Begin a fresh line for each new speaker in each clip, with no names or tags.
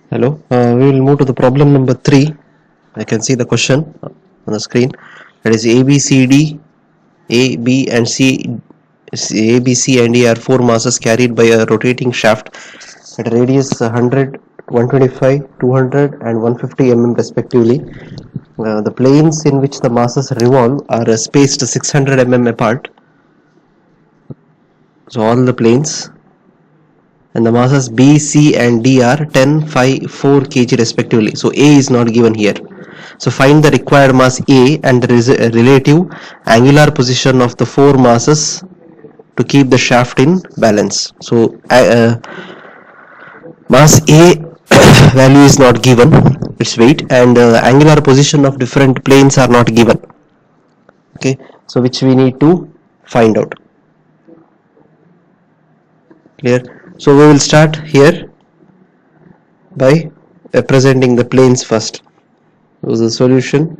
Hello, we will move to the problem number 3. I can see the question on the screen. That is A, B, C, D, A, B and A, B, C and E are four masses carried by a rotating shaft at a radius 100, 125, 200 and 150 mm respectively. The planes in which the masses revolve are spaced 600 mm apart. So all the planes and the masses B, C and D are 10, 5, 4 kg respectively. So A is not given here. So find the required mass A and the relative angular position of the four masses to keep the shaft in balance. So mass A value is not given, its weight, and angular position of different planes are not given. Okay, so which we need to find out. Clear? So we will start here by representing the planes first. So the solution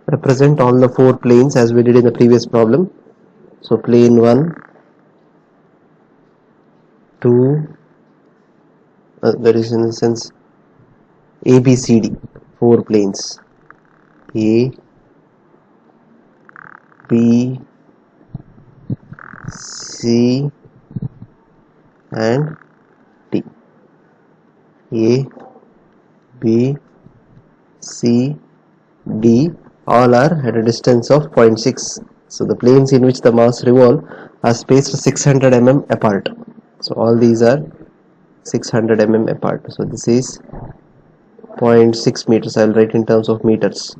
represent all the four planes as we did in the previous problem. So plane 1, 2, that is in the sense A, B, C, D, four planes. A, B, C and D. A, B, C, D all are at a distance of 0.6. So the planes in which the mass revolve are spaced 600 mm apart. So all these are 600 mm apart. So this is 0.6 meters. I will write in terms of meters.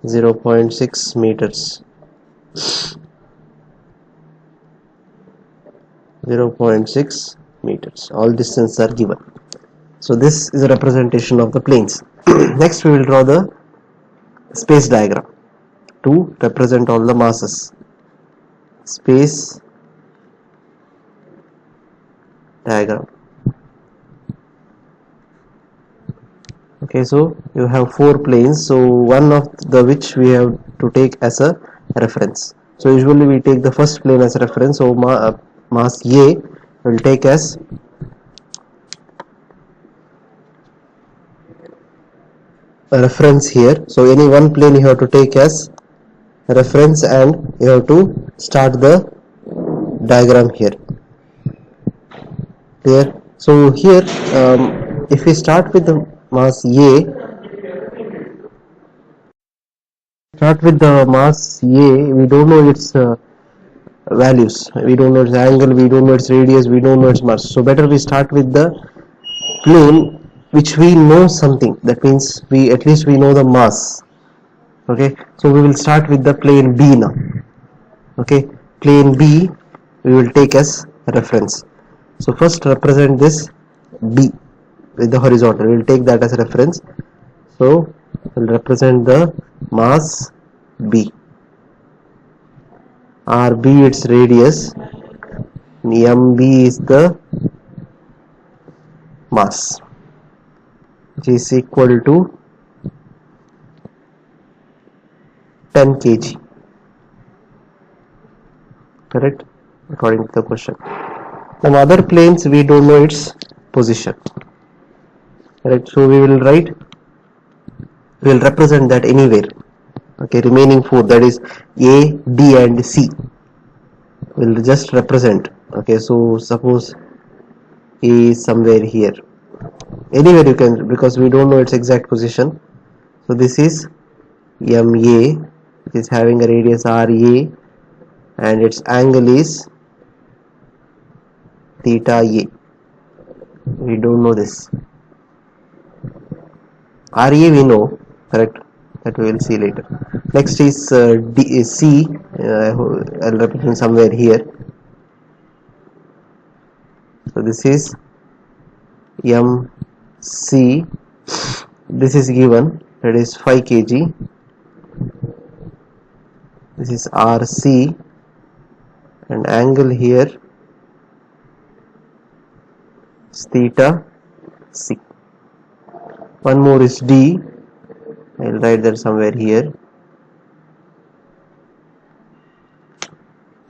0.6 meters. 0.6 meters. All distances are given. So this is a representation of the planes. Next we will draw the space diagram to represent all the masses. Space diagram. Okay, so you have four planes, so one of the which we have to take as a reference. So usually we take the first plane as a reference, so mass A will take as a reference here. So any one plane you have to take as a reference and you have to start the diagram here. Clear? So here if we start with the mass A, we don't know its values, we don't know its angle, we don't know its radius, we don't know its mass. So better we start with the plane which we know something. That means we at least we know the mass. Okay, so we will start with the plane B now. Okay, plane B we will take as reference. So first represent this B with the horizontal. We will take that as a reference. So we'll represent the mass B. RB its radius, MB is the mass, which is equal to 10 kg. Correct? According to the question. Now other planes we don't know its position. Correct? So we will represent that anywhere. Okay, remaining four, that is A, D and C, will just represent. Okay, so suppose A is somewhere here. Anywhere you can, because we don't know its exact position. So this is MA, which is having a radius RA and its angle is theta A. We don't know this. RA we know, correct? That we will see later. Next is C. I'll represent somewhere here. So this is MC. This is given, that is 5 kg. This is RC, and angle here is theta C. One more is D. I'll write that somewhere here.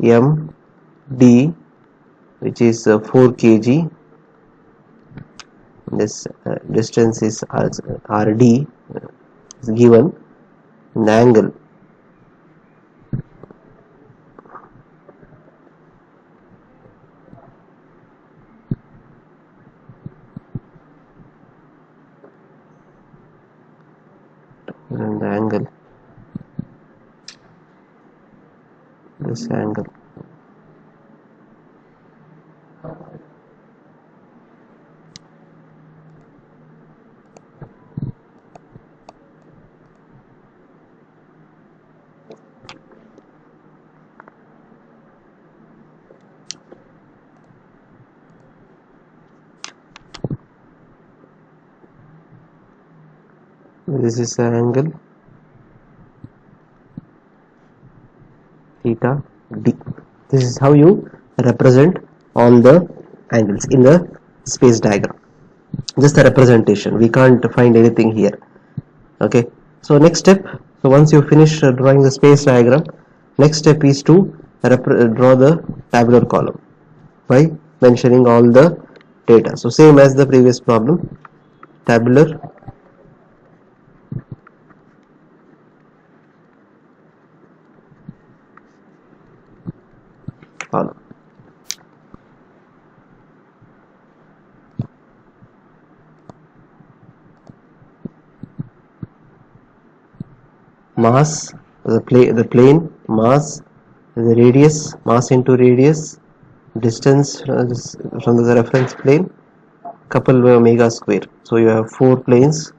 MD, which is 4 kg. This distance is RD is given in angle. And the angle, this angle. This is the angle theta D. This is how you represent all the angles in the space diagram. Just a representation. We can't find anything here. Okay. So next step. So once you finish drawing the space diagram, next step is to draw the tabular column by mentioning all the data. So same as the previous problem, tabular column. Mass, the plane, mass, the radius, mass into radius, distance from the reference plane, coupled by omega square. So you have 4 planes,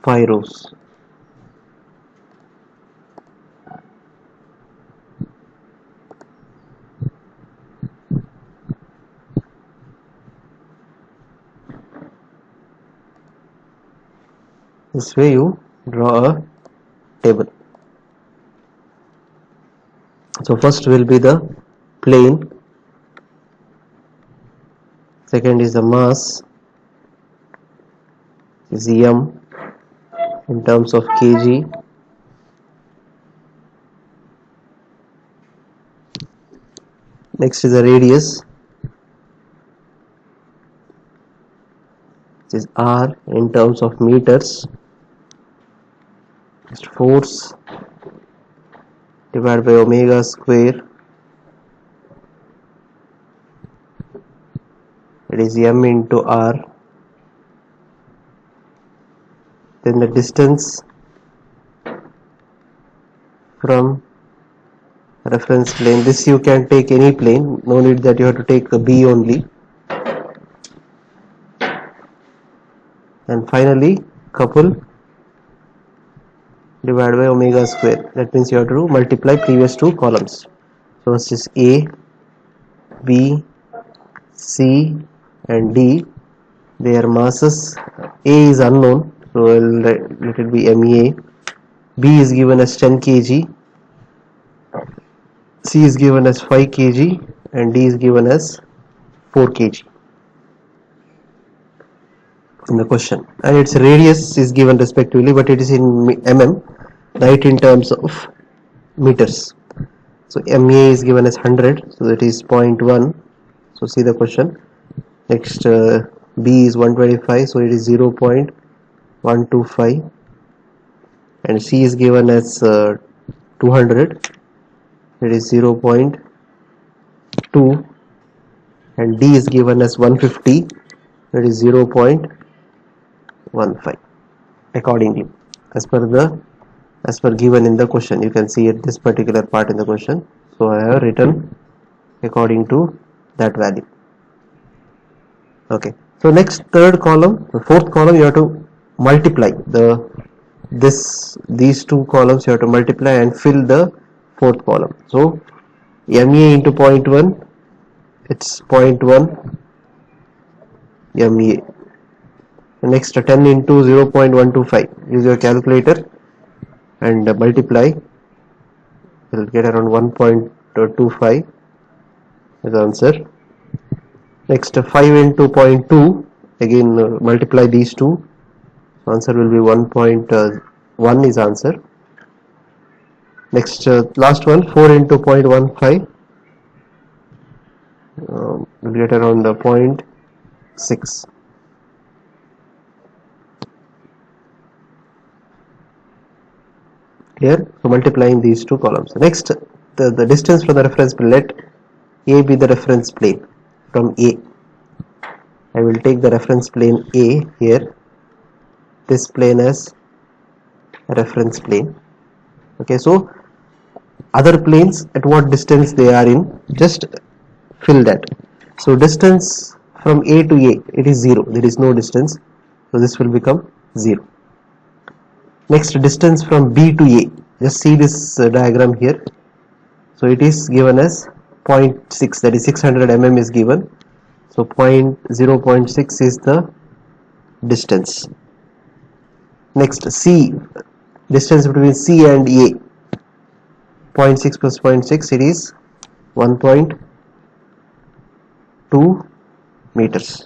5 rows. This way you draw a table. So first will be the plane, second is the mass, is m in terms of kg, next is the radius, which is r in terms of meters, next force divided by omega square, it is m into r, then the distance from reference plane. This you can take any plane, no need that you have to take a B only, and finally couple divided by omega square. That means you have to multiply previous 2 columns. So this is A, B, C and D. Their masses, A is unknown, so let it be MA. B is given as 10 kg, C is given as 5 kg and D is given as 4 kg in the question, and its radius is given respectively, but it is in mm, right, in terms of meters. So MA is given as 100, so that is 0.1. So see the question. Next B is 125, so it is 0.125, and C is given as 200, it is 0.2, and D is given as 150, that is 0.15 accordingly as per given in the question. You can see it, this particular part in the question, so I have written according to that value. Okay, so next third column, the fourth column, you have to multiply these 2 columns, you have to multiply and fill the fourth column. So MA into 0.1, it's 0.1 MA. Next 10 into 0.125, use your calculator and multiply, we'll get around 1.25 as answer. Next 5 into 0.2, again multiply these two, answer will be 1.1 is answer. Next last one, 4 into 0.15, we'll get around 0.6. Here, so multiplying these two columns. Next, the distance from the reference plane, let A be the reference plane. From A, I will take the reference plane A here, this plane as a reference plane. Okay, so other planes, at what distance they are in, just fill that. So distance from A to A, it is 0, there is no distance, so this will become 0. Next, distance from B to A, just see this diagram here. So it is given as 0.6, that is 600 mm is given. So 0.6 is the distance. Next, C, distance between C and A, 0.6 plus 0.6, it is 1.2 meters.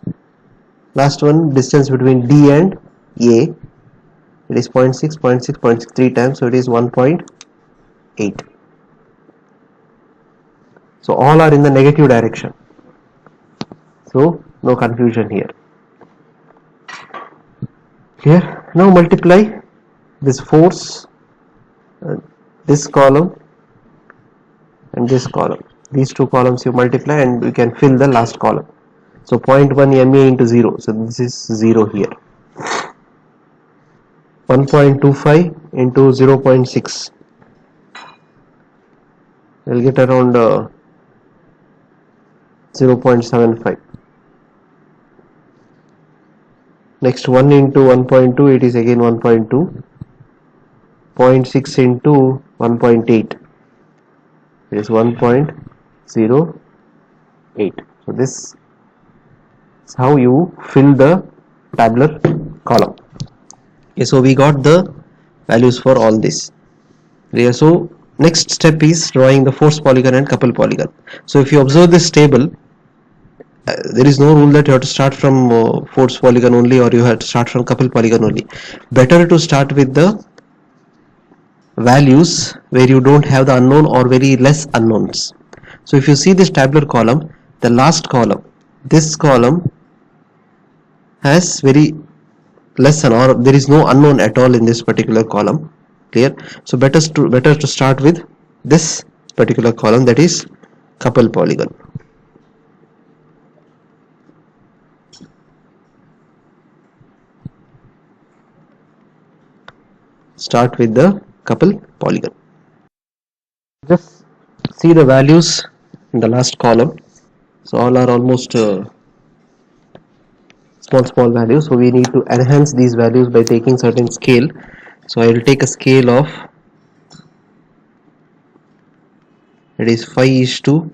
Last one, distance between D and A, it is 0.6, 0.6, 0.6, 3 times, so it is 1.8. So all are in the negative direction, so no confusion here. Here, now multiply this force, this column and this column. These two columns you multiply and you can fill the last column. So 0.1 MA into 0, so this is 0 here. 1.25 into 0.6, we'll get around 0.75. Next, 1 into 1.2, it is again 1.2. 0.6 into 1.8, it is 1.08. So this is how you fill the tabular column. Okay, so we got the values for all this. Yeah, so next step is drawing the force polygon and couple polygon. So if you observe this table, there is no rule that you have to start from force polygon only, or you have to start from couple polygon only. Better to start with the values where you don't have the unknown or very less unknowns. So if you see this tabular column, the last column, this column has very less or there is no unknown at all in this particular column. Clear? So better to start with this particular column, that is couple polygon. Start with the couple polygon. Just see the values in the last column. So all are almost small values. So we need to enhance these values by taking certain scale. So I will take a scale of, it is 5:1.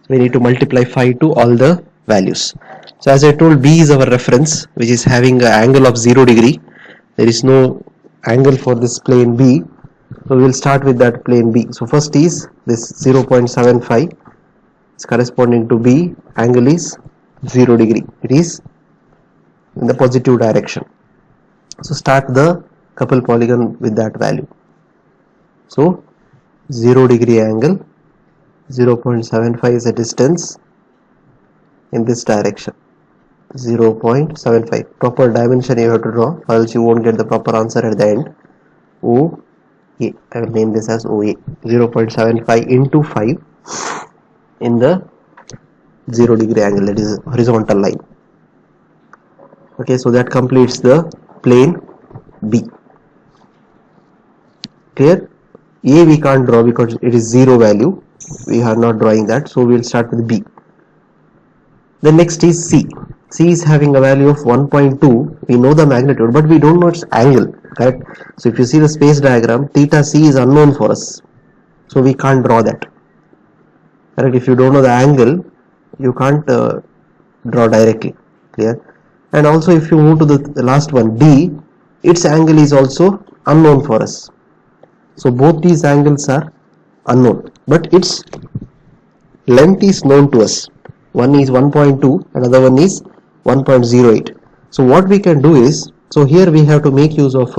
We need to multiply 5 to all the values. So as I told, B is our reference, which is having an angle of 0 degree. There is no angle for this plane B, so we will start with that plane B. So first is this 0.75 is corresponding to B, angle is 0 degree, it is in the positive direction. So start the couple polygon with that value. So 0 degree angle, 0.75 is a distance in this direction. 0.75, proper dimension you have to draw, or else you won't get the proper answer at the end. OA, I will name this as OA. 0.75 into 5 in the 0 degree angle, that is horizontal line. Okay, so that completes the plane B. Clear? A we can't draw because it is 0 value, we are not drawing that, so we will start with B. The next is C. C is having a value of 1.2. We know the magnitude, but we don't know its angle, correct? So if you see the space diagram, theta C is unknown for us, so we can't draw that, correct? If you don't know the angle, you can't draw directly. Clear? And also if you move to the last one, D, its angle is also unknown for us. So both these angles are unknown, but its length is known to us. One is 1.2, another one is 1.08. So what we can do is, so here we have to make use of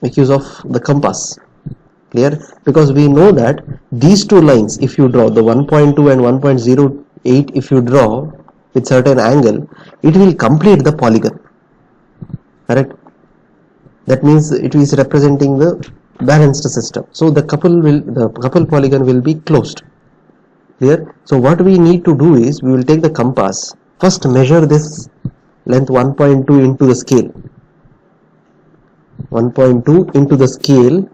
the compass. Clear? Because we know that these two lines, if you draw the 1.2 and 1.08, if you draw with certain angle, it will complete the polygon. Correct? That means it is representing the balanced system. So the couple polygon will be closed. Clear? So what we need to do is, we will take the compass, first measure this length 1.2 into the scale. 1.2 into the scale.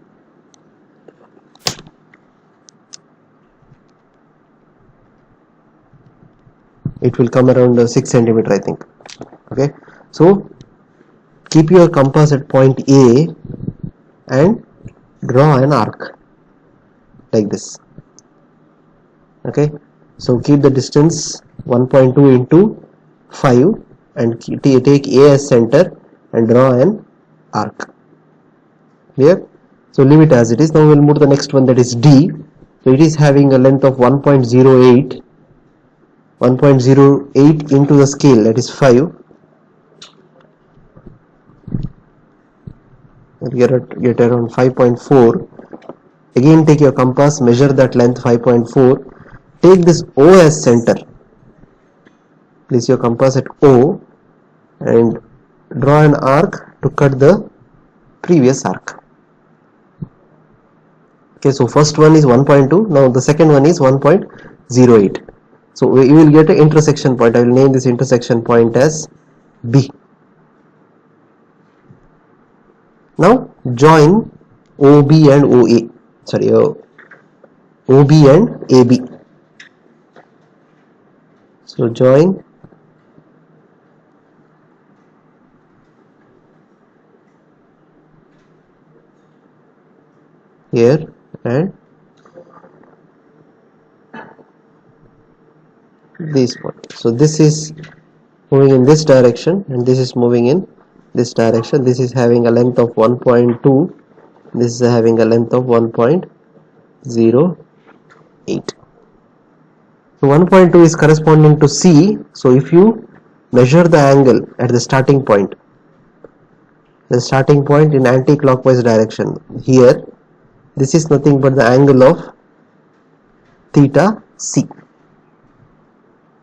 It will come around 6 centimeter, I think. Okay, so keep your compass at point A and draw an arc like this. Okay, so keep the distance 1.2 into 5 and take A as center and draw an arc. Clear? So leave it as it is. Now we'll move to the next one, that is D. So it is having a length of 1.08. 1.08 into the scale, that is 5. Get around 5.4. Again take your compass, measure that length 5.4. Take this O as center. Place your compass at O and draw an arc to cut the previous arc. Okay, so first one is 1.2. Now the second one is 1.08. So we will get an intersection point. I will name this intersection point as B. Now join OB and OA. Sorry, OB and AB. So join here and this point. So this is moving in this direction and this is moving in this direction. This is having a length of 1.2. This is having a length of 1.08. So 1.2 is corresponding to C. So if you measure the angle at the starting point in anti-clockwise direction, here this is nothing but the angle of theta C.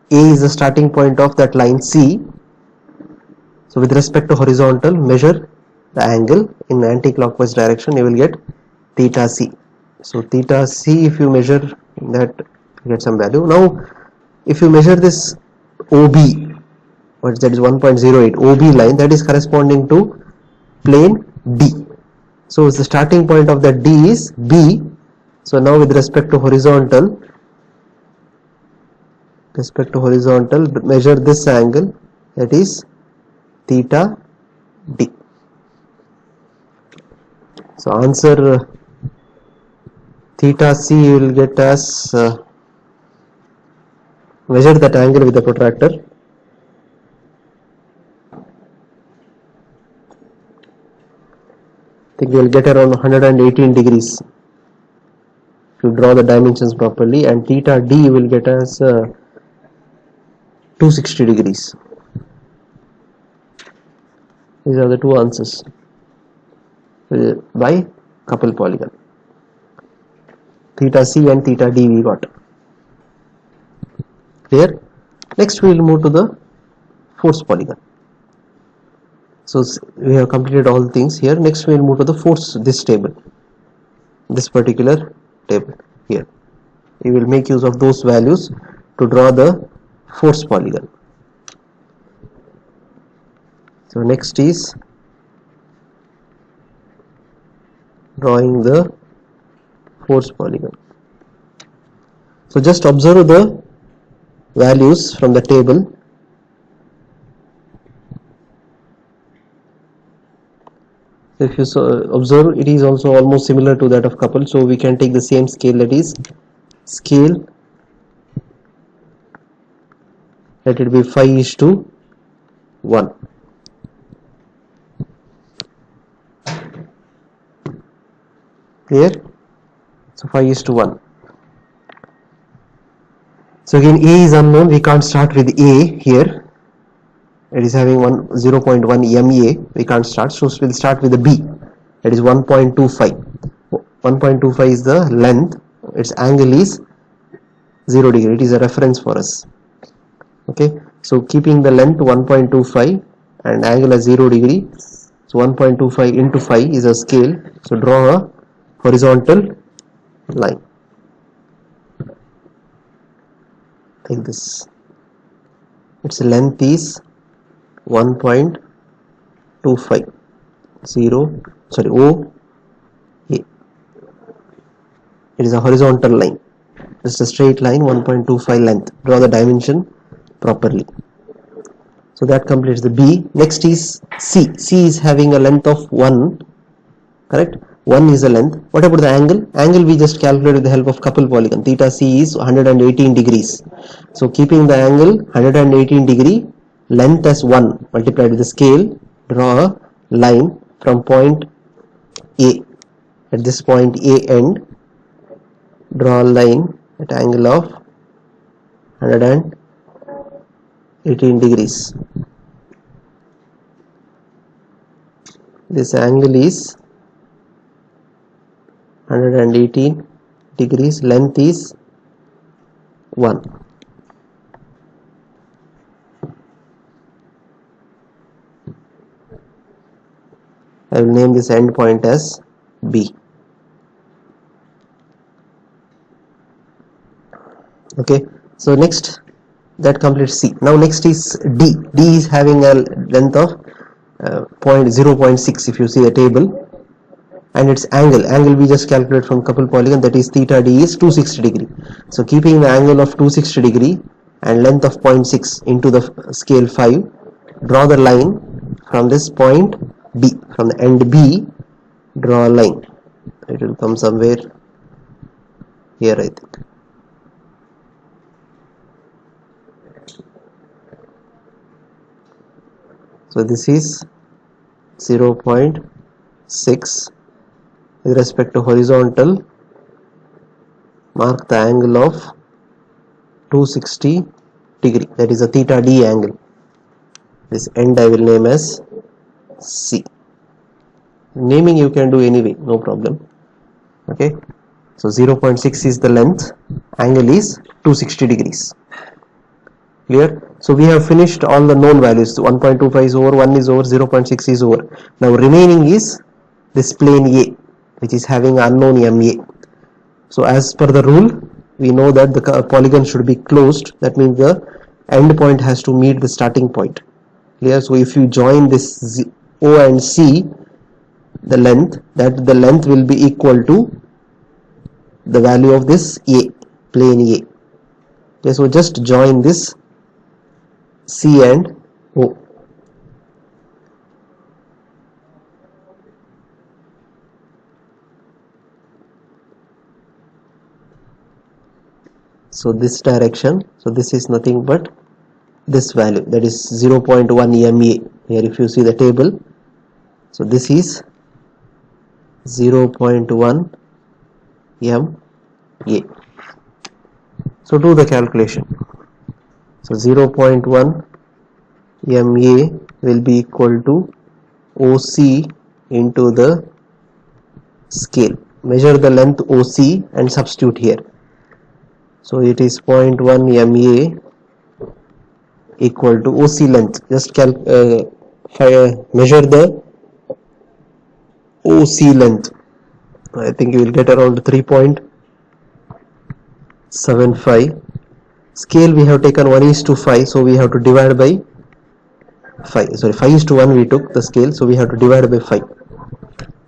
A is the starting point of that line C. So with respect to horizontal, measure the angle in anti-clockwise direction, you will get theta C. So theta C, if you measure that, you get some value. Now if you measure this OB, that is 1.08, OB line, that is corresponding to plane D. So the starting point of that D is B. So now with respect to horizontal, measure this angle, that is theta D. So answer theta C you will get as, measure that angle with the protractor. I think you will get around 118 degrees if you draw the dimensions properly, and theta D you will get as 260 degrees. These are the two answers by couple polygon. Theta C and theta D we got. Clear? Next we will move to the force polygon. So we have completed all things here. Next we will move to the force, this table, this particular table here. We will make use of those values to draw the force polygon. So next is drawing the force polygon. So just observe the values from the table. If you observe, it is also almost similar to that of couple, so we can take the same scale, that is scale, let it be 5:1. Clear? So 5:1. So again, A is unknown. We can't start with A here. It is having 0.1 MA. We can't start. So we'll start with the B. That is 1.25. 1.25 is the length. Its angle is 0 degree. It is a reference for us. Okay. So keeping the length 1.25 and angle as 0 degree. So 1.25 into 5 is a scale. So draw a horizontal line. Like this. Its length is 1.25. O A. It is a horizontal line. Just a straight line, 1.25 length. Draw the dimension properly. So that completes the B. Next is C. C is having a length of 1. Correct? 1 is the length. What about the angle? Angle we just calculate with the help of couple polygon. Theta C is 118 degrees. So keeping the angle 118 degree, length as 1 multiplied with the scale, draw a line from point A. At this point A end, draw a line at angle of 118 degrees. This angle is 118 degrees, length is 1. I will name this end point as B. Okay, so next that completes C. Now next is D. D is having a length of 0.6 if you see the table, and its angle we just calculate from couple polygon, that is theta D is 260 degree. So keeping the angle of 260 degree and length of 0.6 into the scale 5, draw the line from this point B, from the end B, draw a line. It will come somewhere here, I think. So this is 0.6 with respect to horizontal. Mark the angle of 260 degree, that is a theta D angle. This end I will name as C. Naming you can do anyway, no problem. Okay, so 0.6 is the length, angle is 260 degrees. Clear? So we have finished all the known values. 1.25 is over, 1 is over, 0.6 is over. Now remaining is this plane A, which is having unknown MA. So as per the rule, we know that the polygon should be closed. That means the end point has to meet the starting point. Clear? So if you join this O and C, the length will be equal to the value of this A, plane A. Okay, so just join this C and O. So this direction, so this is nothing but this value, that is 0.1 MA. Here if you see the table, so this is 0.1 MA. So do the calculation. So 0.1 MA will be equal to OC into the scale. Measure the length OC and substitute here. So it is 0.1 MA equal to OC length. Just measure the OC length. I think you will get around 3.75. Scale we have taken 1:5, so we have to divide by 5. Sorry, 5:1 we took the scale, so we have to divide by 5.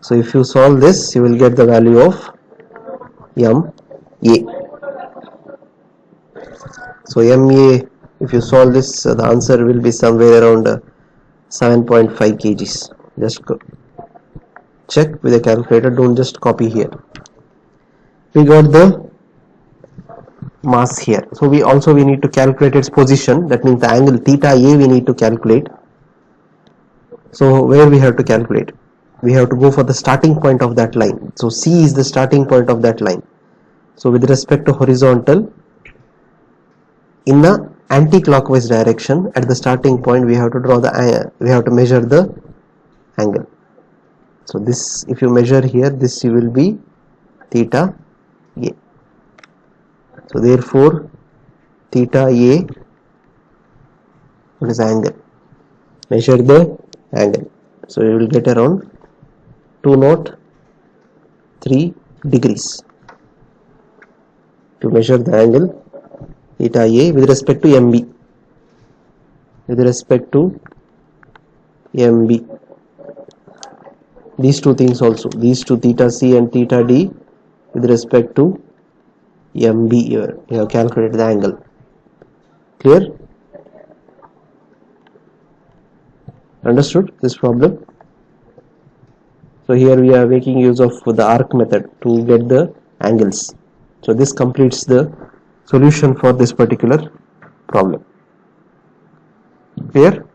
So if you solve this, you will get the value of MA. So MA, if you solve this, the answer will be somewhere around 7.5 kgs. Just check with a calculator, don't just copy here. We got the mass here. So we need to calculate its position. That means the angle theta A we need to calculate. So where we have to calculate? we have to go for the starting point of that line. So C is the starting point of that line. So with respect to horizontal, in the anti-clockwise direction, at the starting point we have to draw the we have to measure the angle. So this, if you measure here, this will be theta A. So therefore theta A, what is the angle? Measure the angle. So you will get around 203 degrees to measure the angle theta A with respect to MB. With respect to MB, these two things also, these two, theta C and theta D, with respect to MB, you have calculated the angle. Clear? Understood this problem? So here we are making use of the arc method to get the angles. So this completes the solution for this particular problem. Clear?